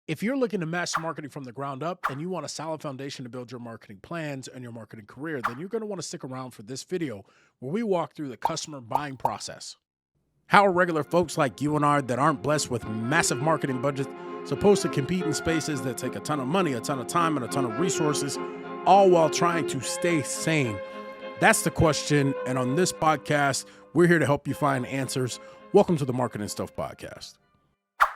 If you're looking to master marketing from the ground up and you want a solid foundation to build your marketing plans and your marketing career, then you're going to want to stick around for this video where we walk through the customer buying process. How are regular folks like you and I that aren't blessed with massive marketing budgets supposed to compete in spaces that take a ton of money, a ton of time, and a ton of resources, all while trying to stay sane? That's the question. And on this podcast, we're here to help you find answers. Welcome to the Marketing Stuff Podcast.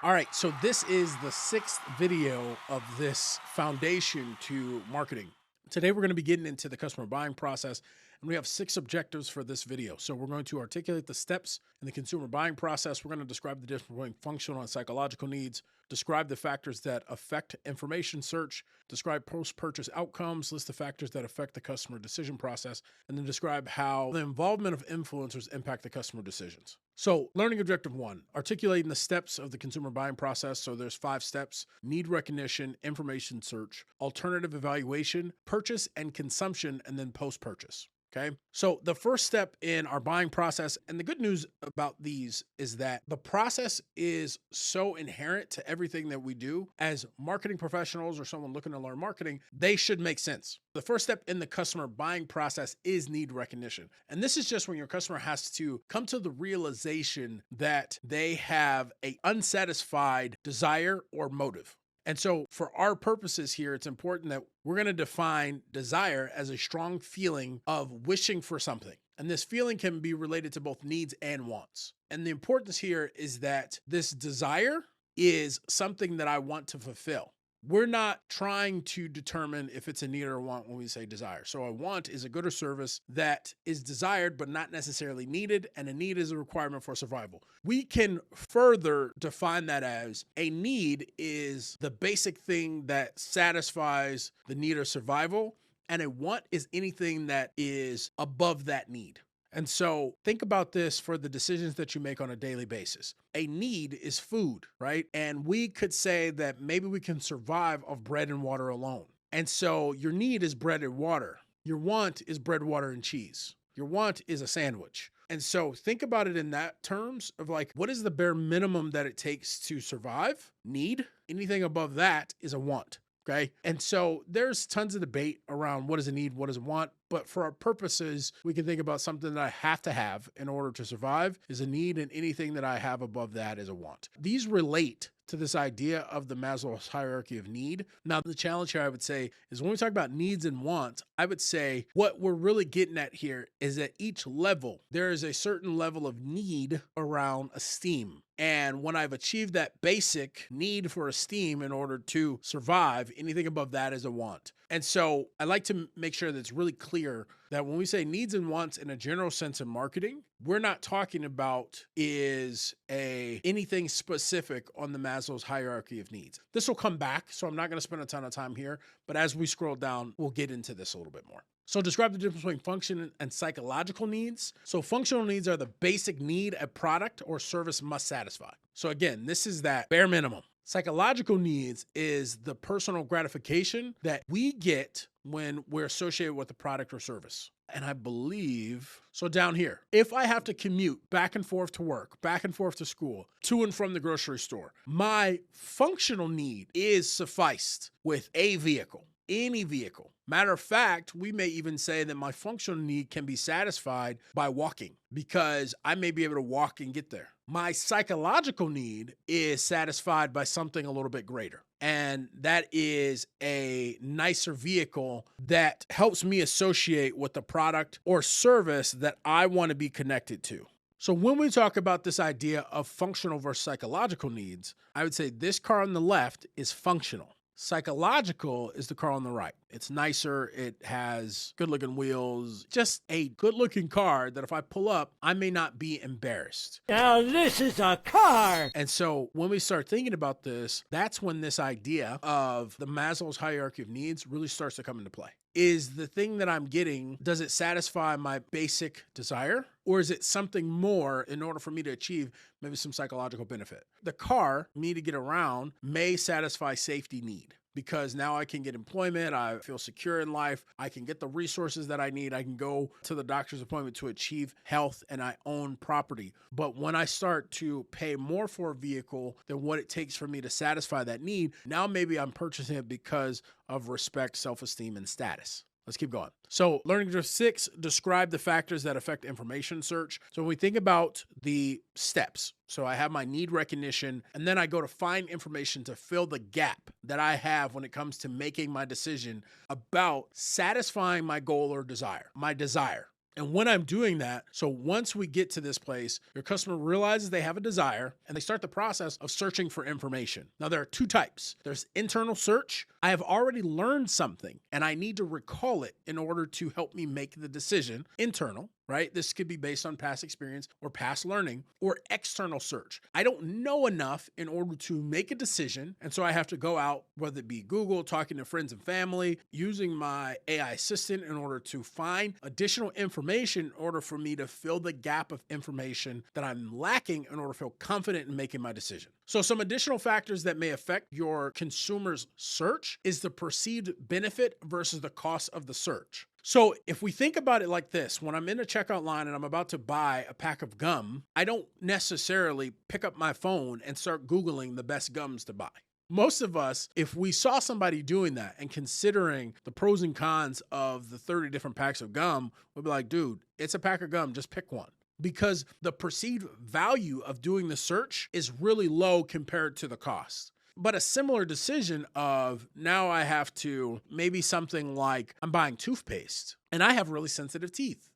All right, so this is the 6th video of this foundation to marketing. Today, we're going to be getting into the customer buying process, and we have 6 objectives for this video. So we're going to articulate the steps in the consumer buying process. We're going to describe the difference between functional and psychological needs, describe the factors that affect information search, describe post-purchase outcomes, list the factors that affect the customer decision process, and then describe how the involvement of influencers impact the customer decisions. So learning objective 1, articulating the steps of the consumer buying process. So there's 5 steps: need recognition, information search, alternative evaluation, purchase and consumption, and then post-purchase. Okay. So the first step in our buying process, and the good news about these is that the process is so inherent to everything that we do as marketing professionals or someone looking to learn marketing, they should make sense. The first step in the customer buying process is need recognition. And this is just when your customer has to come to the realization that they have an unsatisfied desire or motive. And so for our purposes here, it's important that we're going to define desire as a strong feeling of wishing for something. And this feeling can be related to both needs and wants. And the importance here is that this desire is something that I want to fulfill. We're not trying to determine if it's a need or a want when we say desire. So a want is a good or service that is desired but not necessarily needed, and a need is a requirement for survival. We can further define that as a need is the basic thing that satisfies the need or survival, and a want is anything that is above that need. And so think about this for the decisions that you make on a daily basis. A need is food, right? And we could say that maybe we can survive off bread and water alone. And so your need is bread and water. Your want is bread, water, and cheese. Your want is a sandwich. And so think about it in that terms of like, what is the bare minimum that it takes to survive? Need. Anything above that is a want. Okay. And so there's tons of debate around what is a need, what is a want. But for our purposes, we can think about something that I have to have in order to survive is a need, and anything that I have above that is a want. These relate to this idea of the Maslow's hierarchy of need. Now, the challenge here, I would say, is when we talk about needs and wants, I would say what we're really getting at here is at each level, there is a certain level of need around esteem. And when I've achieved that basic need for esteem in order to survive, anything above that is a want. And so I like to make sure that it's really clear that when we say needs and wants in a general sense in marketing, we're not talking about is anything specific on the Maslow's hierarchy of needs. This will come back, so I'm not going to spend a ton of time here, but as we scroll down, we'll get into this a little bit more. So describe the difference between function and psychological needs. So functional needs are the basic need a product or service must satisfy. So again, this is that bare minimum. Psychological needs is the personal gratification that we get when we're associated with a product or service. And I believe, so down here, if I have to commute back and forth to work, back and forth to school, to and from the grocery store, my functional need is sufficed with a vehicle. Any vehicle. Matter of fact, we may even say that my functional need can be satisfied by walking because I may be able to walk and get there. My psychological need is satisfied by something a little bit greater. And that is a nicer vehicle that helps me associate with the product or service that I want to be connected to. So when we talk about this idea of functional versus psychological needs, I would say this car on the left is functional. Psychological is the car on the right. It's nicer. It has good-looking wheels. Just a good-looking car that if I pull up, I may not be embarrassed. Now this is a car. And so when we start thinking about this, that's when this idea of the Maslow's hierarchy of needs really starts to come into play. Is the thing that I'm getting, does it satisfy my basic desire? Or is it something more in order for me to achieve maybe some psychological benefit? The car, me to get around, may satisfy safety need. because now I can get employment. I feel secure in life. I can get the resources that I need. I can go to the doctor's appointment to achieve health, and I own property. But when I start to pay more for a vehicle than what it takes for me to satisfy that need, now maybe I'm purchasing it because of respect, self-esteem, and status. Let's keep going. So learning drift 6, describe the factors that affect information search. So when we think about the steps, so I have my need recognition, and then I go to find information to fill the gap that I have when it comes to making my decision about satisfying my goal or desire, my desire. And when I'm doing that, so once we get to this place, your customer realizes they have a desire and they start the process of searching for information. Now, there are two types. There's internal search. I have already learned something and I need to recall it in order to help me make the decision. Internal, right? This could be based on past experience or past learning. Or external search. I don't know enough in order to make a decision. And so I have to go out, whether it be Google, talking to friends and family, using my AI assistant in order to find additional information in order for me to fill the gap of information that I'm lacking in order to feel confident in making my decision. So some additional factors that may affect your consumer's search is the perceived benefit versus the cost of the search. So if we think about it like this, when I'm in a checkout line and I'm about to buy a pack of gum, I don't necessarily pick up my phone and start Googling the best gums to buy. Most of us, if we saw somebody doing that and considering the pros and cons of the 30 different packs of gum, we'd be like, dude, it's a pack of gum, just pick one. Because the perceived value of doing the search is really low compared to the cost. But a similar decision of now I have to maybe something like I'm buying toothpaste and I have really sensitive teeth.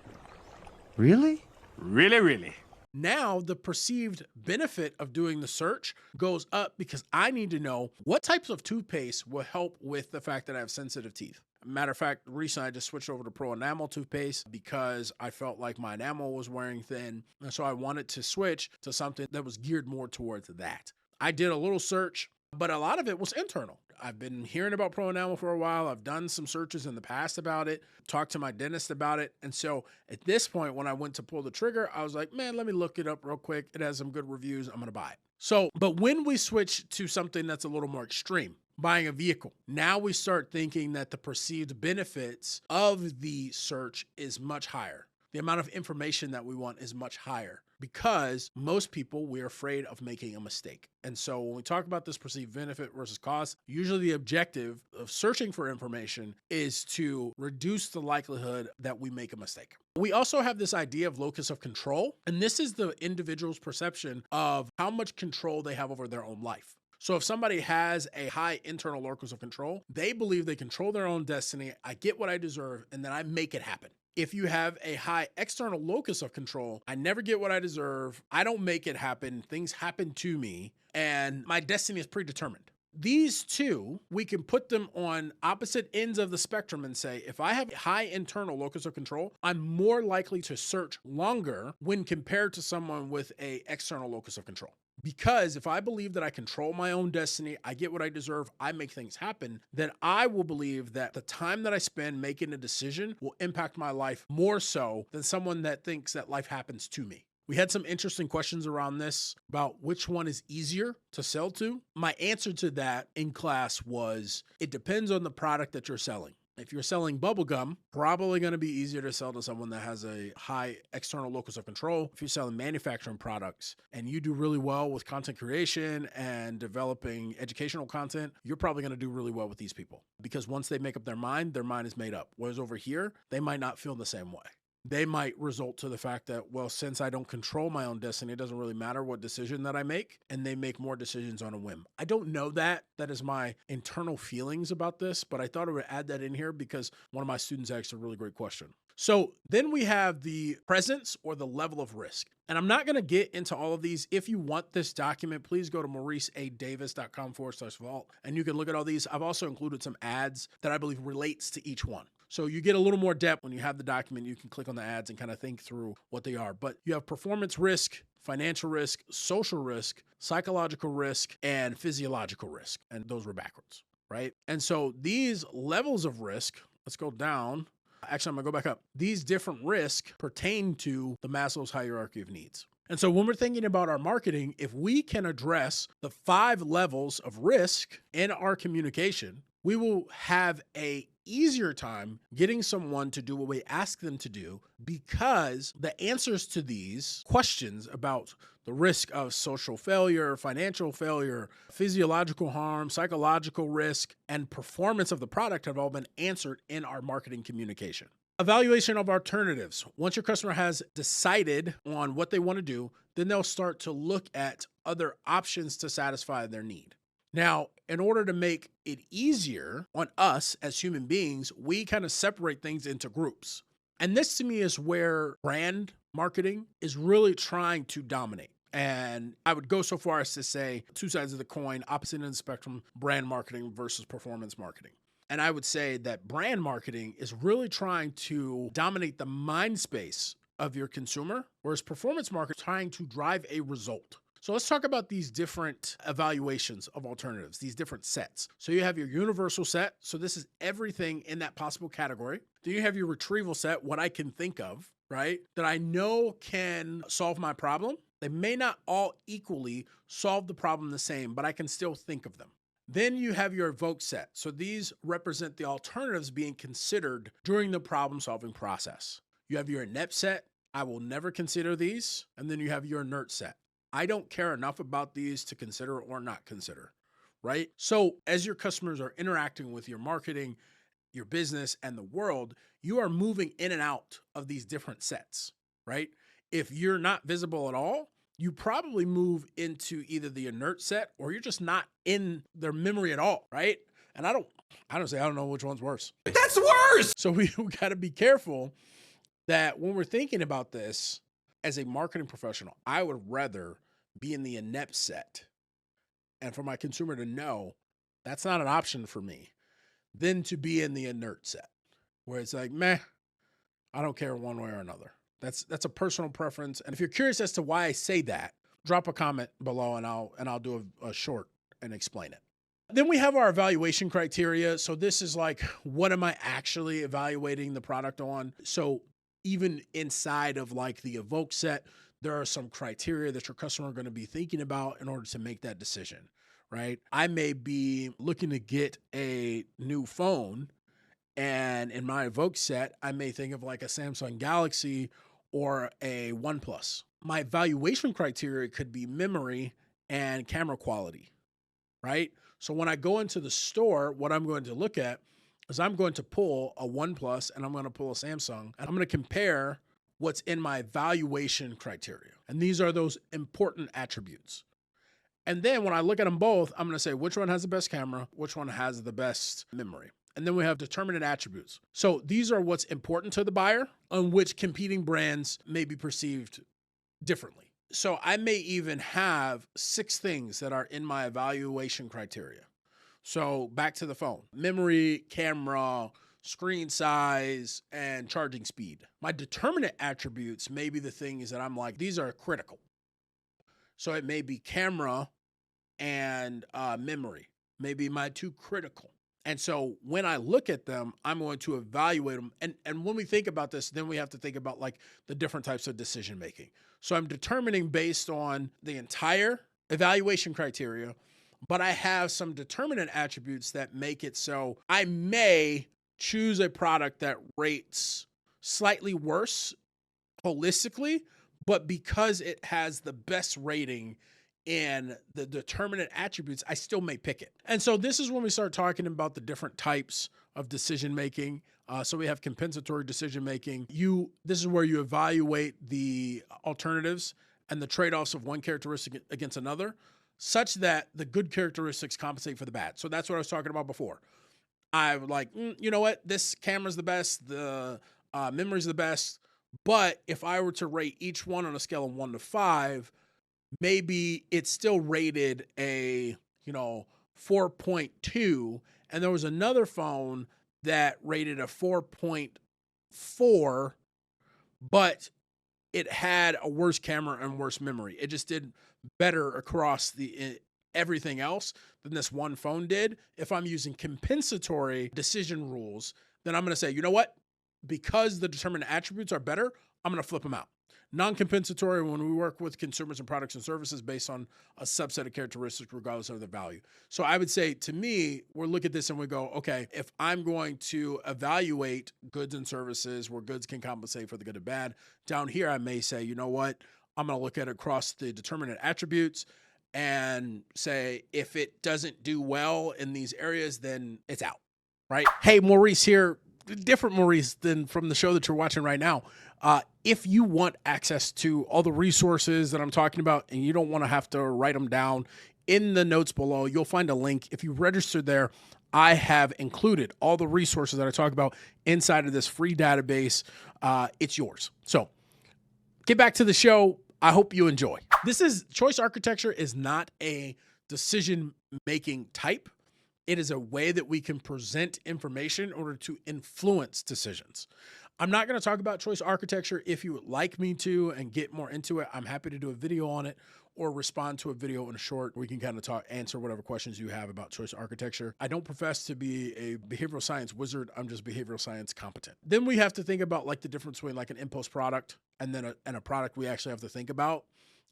Really? Really? Now the perceived benefit of doing the search goes up because I need to know what types of toothpaste will help with the fact that I have sensitive teeth. Matter of fact, recently I just switched over to Pro Enamel toothpaste because I felt like my enamel was wearing thin. And so I wanted to switch to something that was geared more towards that. I did a little search, but a lot of it was internal. I've been hearing about Pro Enamel for a while. I've done some searches in the past about it, talked to my dentist about it. And so at this point, when I went to pull the trigger, I was like, man, let me look it up real quick. It has some good reviews. I'm going to buy it. So, but when we switch to something that's a little more extreme, buying a vehicle, now we start thinking that the perceived benefits of the search is much higher. The amount of information that we want is much higher because most people, we're afraid of making a mistake. And so when we talk about this perceived benefit versus cost, usually the objective of searching for information is to reduce the likelihood that we make a mistake. We also have this idea of locus of control, and this is the individual's perception of how much control they have over their own life. So if somebody has a high internal locus of control, they believe they control their own destiny. I get what I deserve, and then I make it happen. If you have a high external locus of control, I never get what I deserve. I don't make it happen. Things happen to me, and my destiny is predetermined. These two, we can put them on opposite ends of the spectrum and say, if I have a high internal locus of control, I'm more likely to search longer when compared to someone with an external locus of control. Because if I believe that I control my own destiny, I get what I deserve, I make things happen, then I will believe that the time that I spend making a decision will impact my life more so than someone that thinks that life happens to me. We had some interesting questions around this about which one is easier to sell to. My answer to that in class was, it depends on the product that you're selling. If you're selling bubblegum, probably going to be easier to sell to someone that has a high external locus of control. If you're selling manufacturing products and you do really well with content creation and developing educational content, you're probably going to do really well with these people because once they make up their mind is made up. Whereas over here, they might not feel the same way. They might result to the fact that, well, since I don't control my own destiny, it doesn't really matter what decision that I make, and they make more decisions on a whim. I don't know that. That is my internal feelings about this, but I thought I would add that in here because one of my students asked a really great question. So then we have the presence or the level of risk. And I'm not going to get into all of these. If you want this document, please go to mauriceadavis.com/vault and you can look at all these. I've also included some ads that I believe relates to each one. So you get a little more depth when you have the document. You can click on the ads and kind of think through what they are. But you have performance risk, financial risk, social risk, psychological risk, and physiological risk. And those were backwards, right? And so these levels of risk, let's go down. Actually, I'm going to go back up. These different risks pertain to the Maslow's hierarchy of needs. And so when we're thinking about our marketing, if we can address the 5 levels of risk in our communication, we will have a easier time getting someone to do what we ask them to do, because the answers to these questions about the risk of social failure, financial failure, physiological harm, psychological risk, and performance of the product have all been answered in our marketing communication. Evaluation of alternatives. Once your customer has decided on what they want to do, then they'll start to look at other options to satisfy their need. Now, in order to make it easier on us as human beings, we kind of separate things into groups. And this to me is where brand marketing is really trying to dominate. And I would go so far as to say 2 sides of the coin, opposite end of the spectrum, brand marketing versus performance marketing. And I would say that brand marketing is really trying to dominate the mind space of your consumer, whereas performance marketing is trying to drive a result. So let's talk about these different evaluations of alternatives, these different sets. So you have your universal set. So this is everything in that possible category. Then you have your retrieval set, what I can think of, right, that I know can solve my problem. They may not all equally solve the problem the same, but I can still think of them. Then you have your evoke set. So these represent the alternatives being considered during the problem-solving process. You have your inept set. I will never consider these. And then you have your inert set. I don't care enough about these to consider or not consider, right? So as your customers are interacting with your marketing, your business, and the world, you are moving in and out of these different sets, right? If you're not visible at all, you probably move into either the inert set or you're just not in their memory at all, right? And I don't know which one's worse. That's worse! So we got to be careful that when we're thinking about this as a marketing professional, I would rather be in the inept set and for my consumer to know that's not an option for me than to be in the inert set where it's like, meh, I don't care one way or another. That's a personal preference. And if you're curious as to why I say that, drop a comment below and I'll do a short and explain it. Then we have our evaluation criteria. So this is like, what am I actually evaluating the product on? So even inside of like the evoke set, there are some criteria that your customer are going to be thinking about in order to make that decision, right? I may be looking to get a new phone, and in my evoke set, I may think of like a Samsung Galaxy or a OnePlus. My evaluation criteria could be memory and camera quality, right? So when I go into the store, what I'm going to look at is I'm going to pull a OnePlus and I'm going to pull a Samsung, and I'm going to compare what's in my evaluation criteria. And these are those important attributes. And then when I look at them both, I'm going to say which one has the best camera, which one has the best memory. And then we have determinant attributes. So these are what's important to the buyer on which competing brands may be perceived differently. So I may even have 6 things that are in my evaluation criteria. So back to the phone: memory, camera, screen size, and charging speed. My determinant attributes may be the things that I'm like, these are critical. So it may be camera and memory, maybe my 2 critical. And so when I look at them, I'm going to evaluate them. And when we think about this, then we have to think about like the different types of decision making. So I'm determining based on the entire evaluation criteria, but I have some determinant attributes that make it so I may choose a product that rates slightly worse holistically, but because it has the best rating in the determinant attributes, I still may pick it. And so this is when we start talking about the different types of decision making. So we have compensatory decision making. This is where you evaluate the alternatives and the trade-offs of one characteristic against another, such that the good characteristics compensate for the bad. So that's what I was talking about before. I would like, you know what? This camera's the best, the memory's the best. But if I were to rate each one on a scale of 1 to 5, maybe it's still rated a, 4.2. And there was another phone that rated a 4.4, but it had a worse camera and worse memory. It just did better across everything else than this one phone did. If I'm using compensatory decision rules, then I'm going to say, you know what? Because the determinant attributes are better, I'm going to flip them out. Non-compensatory when we work with consumers and products and services based on a subset of characteristics regardless of the value. So I would say, to me, we'll look at this and we go, okay, if I'm going to evaluate goods and services where goods can compensate for the good and bad, down here I may say, you know what, I'm going to look at it across the determinant attributes and say, if it doesn't do well in these areas, then it's out, right? Hey, Maurice here, different Maurice than from the show that you're watching right now. If you want access to all the resources that I'm talking about and you don't want to have to write them down, in the notes below, you'll find a link. If you register there, I have included all the resources that I talk about inside of this free database. It's yours. So get back to the show. I hope you enjoy. Choice architecture is not a decision-making type. It is a way that we can present information in order to influence decisions. I'm not going to talk about choice architecture. If you would like me to and get more into it, I'm happy to do a video on it or respond to a video in a short. We can kind of answer whatever questions you have about choice architecture. I don't profess to be a behavioral science wizard. I'm just behavioral science competent. Then we have to think about like the difference between like an impulse product and then a product we actually have to think about.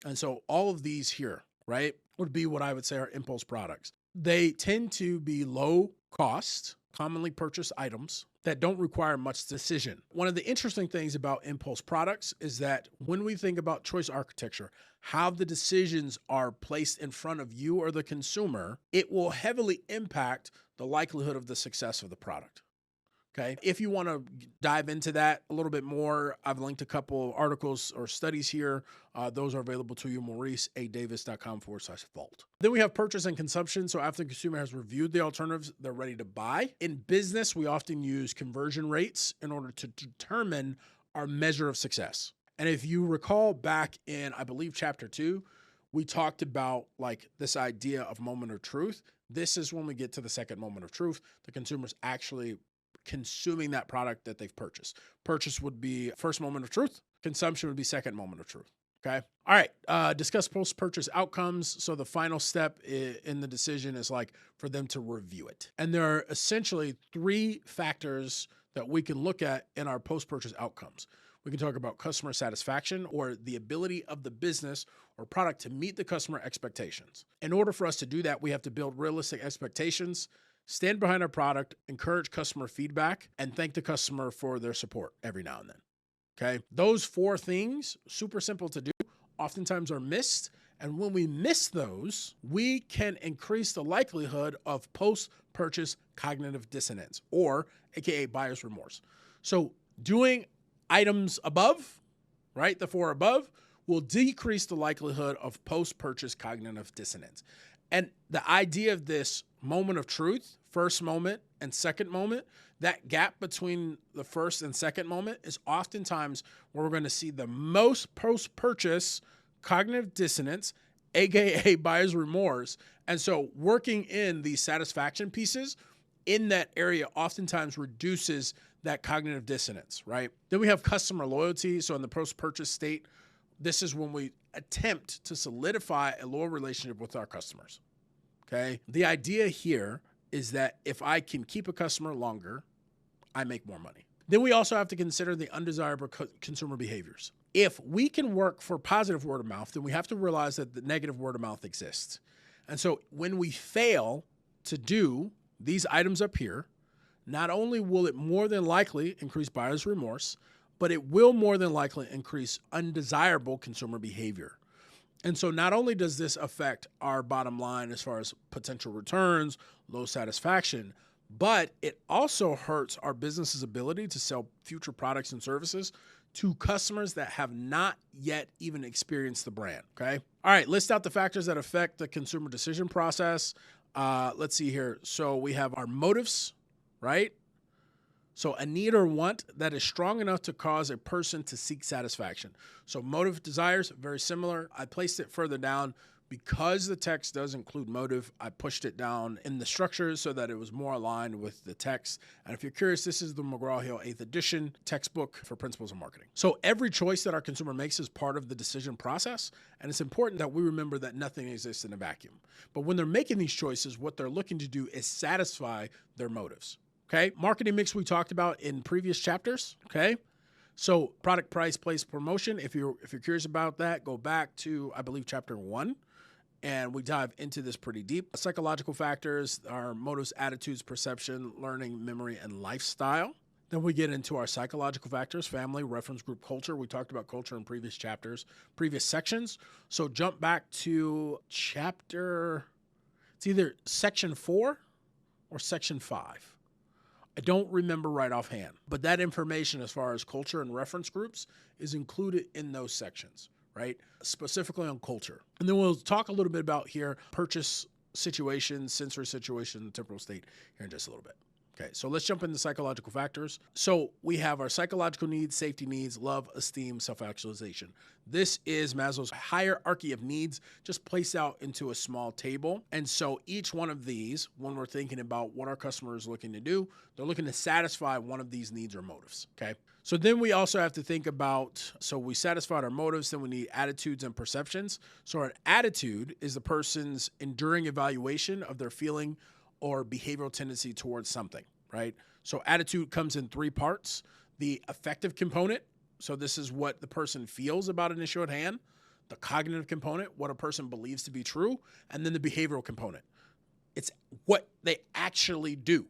And so all of these here, right, would be what I would say are impulse products. They tend to be low cost, commonly purchased items that don't require much decision. One of the interesting things about impulse products is that when we think about choice architecture, how the decisions are placed in front of you or the consumer, it will heavily impact the likelihood of the success of the product. Okay. If you want to dive into that a little bit more, I've linked a couple of articles or studies here. Those are available to you, mauriceadavis.com/vault. Then we have purchase and consumption. So after the consumer has reviewed the alternatives, they're ready to buy. In business, we often use conversion rates in order to determine our measure of success. And if you recall back in, I believe, chapter 2, we talked about like this idea of moment of truth. This is when we get to the second moment of truth. The consumer's actually consuming that product that they've purchased. Purchase would be first moment of truth. Consumption would be second moment of truth. Okay. All right. Discuss post-purchase outcomes. So the final step in the decision is like for them to review it. And there are essentially 3 factors that we can look at in our post-purchase outcomes. We can talk about customer satisfaction or the ability of the business or product to meet the customer expectations. In order for us to do that, we have to build realistic expectations, stand behind our product, encourage customer feedback, and thank the customer for their support every now and then. Okay. Those 4 things, super simple to do, oftentimes are missed. And when we miss those, we can increase the likelihood of post-purchase cognitive dissonance, or AKA buyer's remorse. So doing items above, right, the 4 above, will decrease the likelihood of post-purchase cognitive dissonance. And the idea of this moment of truth, first moment and second moment, that gap between the first and second moment is oftentimes where we're going to see the most post-purchase cognitive dissonance, AKA buyer's remorse. And so working in these satisfaction pieces in that area oftentimes reduces that cognitive dissonance, right? Then we have customer loyalty. So in the post-purchase state, this is when we attempt to solidify a loyal relationship with our customers, okay? The idea here is that if I can keep a customer longer, I make more money. Then we also have to consider the undesirable consumer behaviors. If we can work for positive word of mouth, then we have to realize that the negative word of mouth exists. And so when we fail to do these items up here, not only will it more than likely increase buyer's remorse, but it will more than likely increase undesirable consumer behavior. And so not only does this affect our bottom line as far as potential returns, low satisfaction, but it also hurts our business's ability to sell future products and services to customers that have not yet even experienced the brand, okay? All right, list out the factors that affect the consumer decision process. Let's see here. So we have our motives, right? So a need or want that is strong enough to cause a person to seek satisfaction. So motive, desires, very similar. I placed it further down because the text does include motive. I pushed it down in the structure so that it was more aligned with the text. And if you're curious, this is the McGraw-Hill 8th edition textbook for principles of marketing. So every choice that our consumer makes is part of the decision process. And it's important that we remember that nothing exists in a vacuum. But when they're making these choices, what they're looking to do is satisfy their motives. Okay, marketing mix we talked about in previous chapters, okay? So product, price, place, promotion. If you're curious about that, go back to, I believe, chapter 1. And we dive into this pretty deep. Psychological factors are motives, attitudes, perception, learning, memory, and lifestyle. Then we get into our psychological factors, family, reference group, culture. We talked about culture in previous chapters, previous sections. So jump back to it's either section 4 or section 5. I don't remember right offhand, but that information as far as culture and reference groups is included in those sections, right? Specifically on culture. And then we'll talk a little bit about here purchase situation, sensory situation, temporal state here in just a little bit. Okay, so let's jump into psychological factors. So we have our psychological needs, safety needs, love, esteem, self-actualization. This is Maslow's hierarchy of needs, just placed out into a small table. And so each one of these, when we're thinking about what our customer is looking to do, they're looking to satisfy one of these needs or motives, okay? So then we also have to think about, so we satisfied our motives, then we need attitudes and perceptions. So an attitude is the person's enduring evaluation of their feeling or behavioral tendency towards something, right? So attitude comes in 3 parts. The affective component, so this is what the person feels about an issue at hand. The cognitive component, what a person believes to be true. And then the behavioral component. It's what they actually do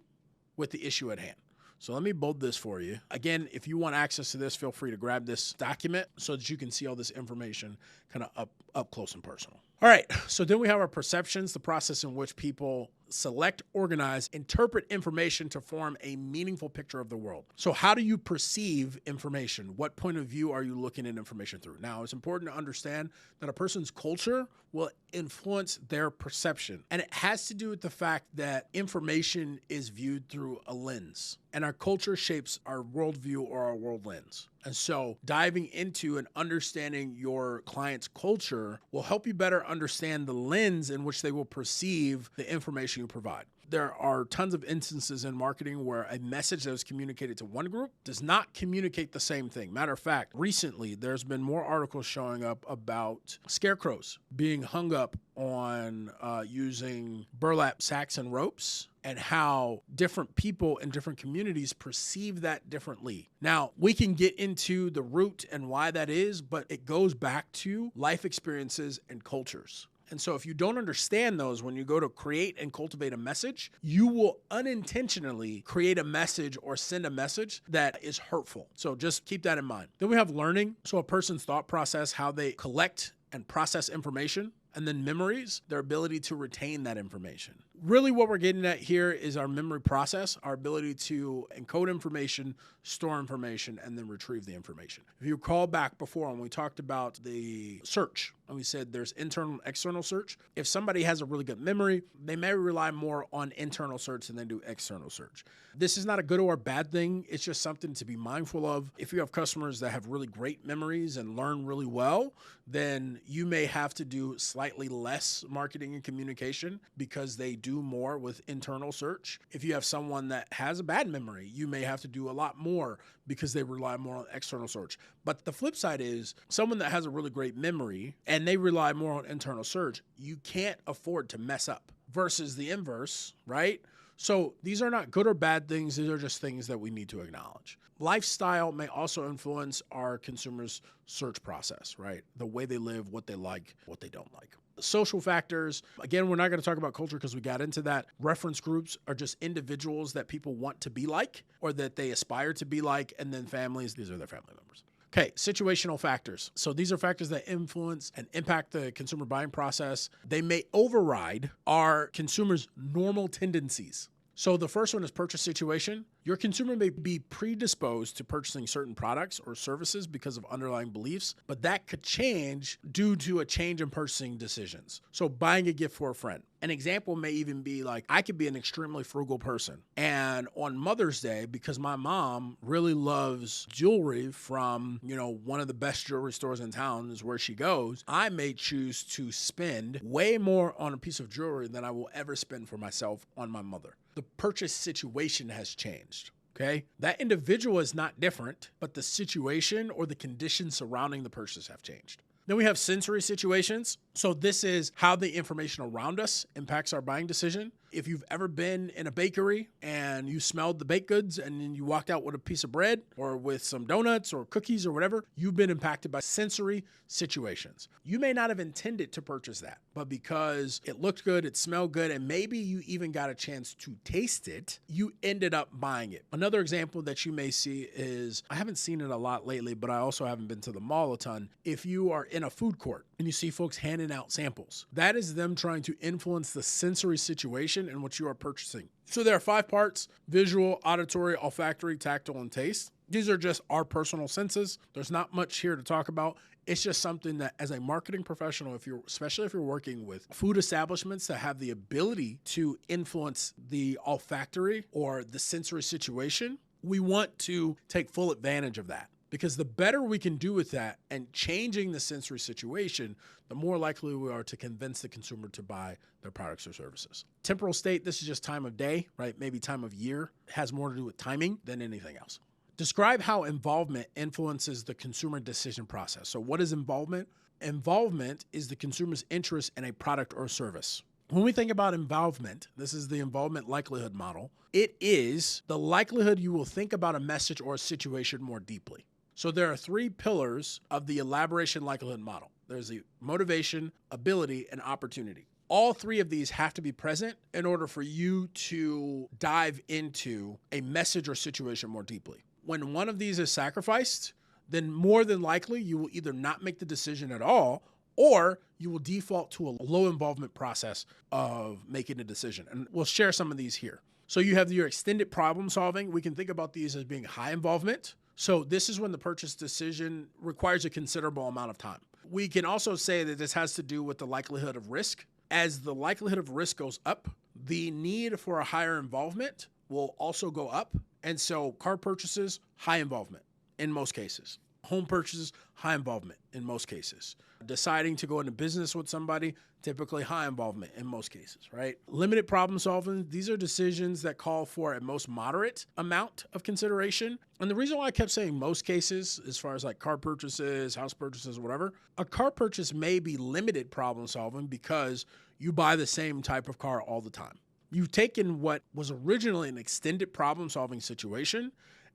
with the issue at hand. So let me bold this for you. Again, if you want access to this, feel free to grab this document so that you can see all this information kind of up close and personal. All right, so then we have our perceptions, the process in which people select, organize, interpret information to form a meaningful picture of the world. So how do you perceive information? What point of view are you looking at information through? Now, it's important to understand that a person's culture will influence their perception. And it has to do with the fact that information is viewed through a lens. And our culture shapes our worldview or our world lens. And so diving into and understanding your client's culture will help you better understand the lens in which they will perceive the information you provide. There are tons of instances in marketing where a message that was communicated to one group does not communicate the same thing. Matter of fact, recently there's been more articles showing up about scarecrows being hung up on using burlap sacks and ropes, and how different people in different communities perceive that differently. Now, we can get into the root and why that is, but it goes back to life experiences and cultures. And so if you don't understand those, when you go to create and cultivate a message, you will unintentionally create a message or send a message that is hurtful. So just keep that in mind. Then we have learning. So a person's thought process, how they collect and process information. And then memories, their ability to retain that information. Really what we're getting at here is our memory process, our ability to encode information, store information, and then retrieve the information. If you recall back before when we talked about the search, and we said there's internal and external search. If somebody has a really good memory, they may rely more on internal search than they do external search. This is not a good or a bad thing. It's just something to be mindful of. If you have customers that have really great memories and learn really well, then you may have to do slightly less marketing and communication because they do more with internal search. If you have someone that has a bad memory, you may have to do a lot more because they rely more on external search. But the flip side is someone that has a really great memory and they rely more on internal search, you can't afford to mess up versus the inverse, right? So these are not good or bad things. These are just things that we need to acknowledge. Lifestyle may also influence our consumers' search process, right? The way they live, what they like, what they don't like. Social factors, again, we're not going to talk about culture because we got into that. Reference groups are just individuals that people want to be like or that they aspire to be like, and then families, these are their family members. Okay, situational factors. So these are factors that influence and impact the consumer buying process. They may override our consumers' normal tendencies. So the first one is purchase situation. Your consumer may be predisposed to purchasing certain products or services because of underlying beliefs, but that could change due to a change in purchasing decisions. So buying a gift for a friend. An example may even be like, I could be an extremely frugal person. And on Mother's Day, because my mom really loves jewelry from, one of the best jewelry stores in town is where she goes, I may choose to spend way more on a piece of jewelry than I will ever spend for myself on my mother. The purchase situation has changed, okay? That individual is not different, but the situation or the conditions surrounding the purchase have changed. Then we have sensory situations. So this is how the information around us impacts our buying decision. If you've ever been in a bakery and you smelled the baked goods and then you walked out with a piece of bread or with some donuts or cookies or whatever, you've been impacted by sensory situations. You may not have intended to purchase that, but because it looked good, it smelled good, and maybe you even got a chance to taste it, you ended up buying it. Another example that you may see is, I haven't seen it a lot lately, but I also haven't been to the mall a ton. If you are in a food court and you see folks handing out samples, that is them trying to influence the sensory situation in which you are purchasing. So there are 5 parts: visual, auditory, olfactory, tactile, and taste. These are just our senses. There's not much here to talk about. It's just something that as a marketing professional, especially if you're working with food establishments that have the ability to influence the olfactory or the sensory situation, we want to take full advantage of that. Because the better we can do with that and changing the sensory situation, the more likely we are to convince the consumer to buy their products or services. Temporal state, this is just time of day, right? Maybe time of year. It has more to do with timing than anything else. Describe how involvement influences the consumer decision process. So what is involvement? Involvement is the consumer's interest in a product or service. When we think about involvement, this is the involvement likelihood model. It is the likelihood you will think about a message or a situation more deeply. So there are 3 pillars of the elaboration likelihood model. There's the motivation, ability, and opportunity. All 3 of these have to be present in order for you to dive into a message or situation more deeply. When one of these is sacrificed, then more than likely you will either not make the decision at all, or you will default to a low involvement process of making a decision. And we'll share some of these here. So you have your extended problem solving. We can think about these as being high involvement. So this is when the purchase decision requires a considerable amount of time. We can also say that this has to do with the likelihood of risk. As the likelihood of risk goes up, the need for a higher involvement will also go up. And so car purchases, high involvement in most cases. Home purchases, high involvement in most cases. Deciding to go into business with somebody, typically high involvement in most cases, right? Limited problem solving, these are decisions that call for a most moderate amount of consideration. And the reason why I kept saying most cases, as far as like car purchases, house purchases, whatever, a car purchase may be limited problem solving because you buy the same type of car all the time. You've taken what was originally an extended problem solving situation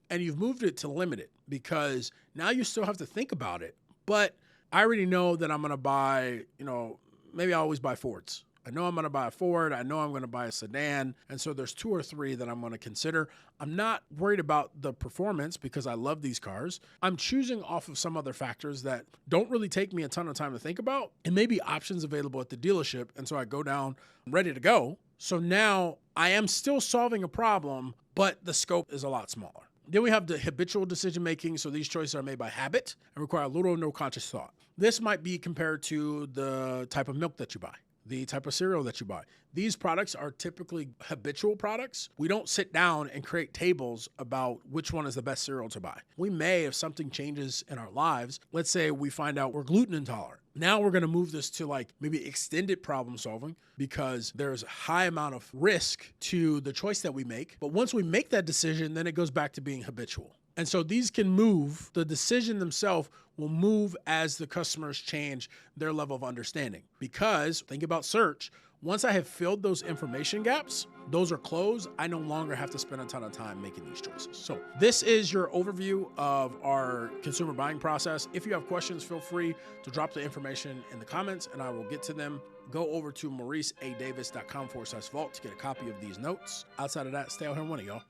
and you've moved it to limited because now you still have to think about it. But I already know that I'm going to buy, maybe I always buy Fords. I know I'm going to buy a Ford. I know I'm going to buy a sedan. And so there's 2 or 3 that I'm going to consider. I'm not worried about the performance because I love these cars. I'm choosing off of some other factors that don't really take me a ton of time to think about and maybe options available at the dealership. And so I go down, I'm ready to go. So now I am still solving a problem, but the scope is a lot smaller. Then we have the habitual decision making. So these choices are made by habit and require little or no conscious thought. This might be compared to the type of milk that you buy, the type of cereal that you buy. These products are typically habitual products. We don't sit down and create tables about which one is the best cereal to buy. We may, if something changes in our lives, let's say we find out we're gluten intolerant. Now we're going to move this to like maybe extended problem solving because there's a high amount of risk to the choice that we make. But once we make that decision, then it goes back to being habitual. And so these can move, the decision themselves will move as the customers change their level of understanding. Because think about search. Once I have filled those information gaps, those are closed. I no longer have to spend a ton of time making these choices. So this is your overview of our consumer buying process. If you have questions, feel free to drop the information in the comments and I will get to them. Go over to mauriceadavis.com/vault to get a copy of these notes. Outside of that, stay out here and win it, y'all.